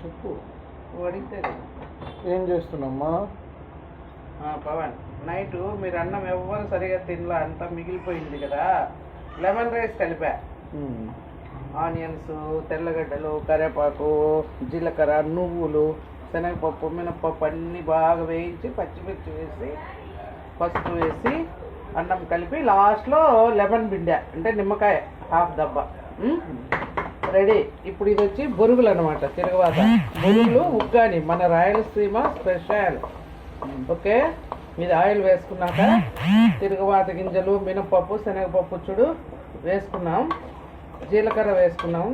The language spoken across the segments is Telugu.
చెప్పు. అడిగితే ఏం చేస్తున్నామ్మా? పవన్, నైట్ మీరు అన్నం ఎవ్వరు సరిగా తినలా, అంతా మిగిలిపోయింది కదా, లెమన్ రైస్ కలిపా. ఆనియన్స్, తెల్లగడ్డలు, కరివేపాకు, జీలకర్ర, నువ్వులు, శనగపప్పు, మినపప్పు అన్నీ బాగా వేయించి పచ్చిమిర్చి వేసి పసుపు వేసి అన్నం కలిపి లాస్ట్లో లెమన్ బిండా అంటే నిమ్మకాయ హాఫ్ దబ్బా రెడీ. ఇప్పుడు ఇది వచ్చి బొరుగులు అనమాట, తిరగవాత బొరుగులు ఉగ్గాని, మన రాయలసీమ స్పెషల్. ఓకే, ఇది ఆయిల్ వేసుకున్నాక తిరగవాత గింజలు, మినపప్పు, శనగపప్పు చుడు వేసుకున్నాం, జీలకర్ర వేసుకున్నాం,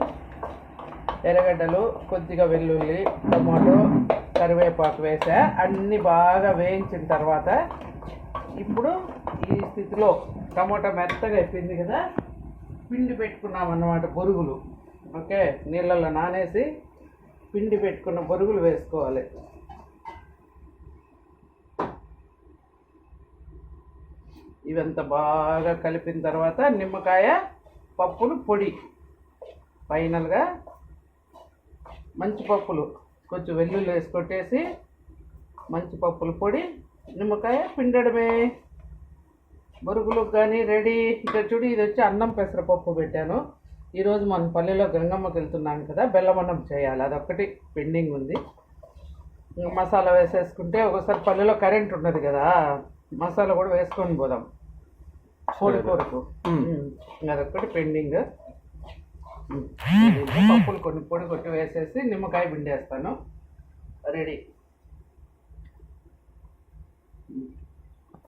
ఎర్రగడ్డలు, కొద్దిగా వెల్లుల్లి, టమాటో, కరివేపాకు వేసా. అన్నీ బాగా వేయించిన తర్వాత ఇప్పుడు ఈ స్థితిలో టమాటా మెత్తగా అయిపోయింది కదా, పిండి పెట్టుకున్నాం అన్నమాట బొరుగులు. ఓకే, నీళ్ళల్లో నానేసి పిండి పెట్టుకున్న బొరుగులు వేసుకోవాలి. ఇవంతా బాగా కలిపిన తర్వాత నిమ్మకాయ పప్పులు పొడి, ఫైనల్గా మంచి పప్పులు కొంచెం వెల్లుల్లి వేసి కొట్టేసి మంచి పప్పుల పొడి, నిమ్మకాయ పిండడమే. బొరుగులు కానీ రెడీ. ఇక్కడ చూడు, ఇది వచ్చి అన్నం పెసరపప్పు పెట్టాను. ఈరోజు మన పల్లెలో గంగమ్మకి వెళ్తున్నాం కదా, బెల్లమన్నం చేయాలి, అదొక్కటి పెండింగ్ ఉంది. మసాలా వేసేసుకుంటే ఒకసారి పల్లెలో కరెంట్ ఉన్నది కదా, మసాలా కూడా వేసుకొని పోదాం కోడి కూరకు. అదొక్కటి పెండింగ్. పప్పులు కొన్ని పొడి కొట్టి వేసేసి నిమ్మకాయ పిండేస్తాను. రెడీ.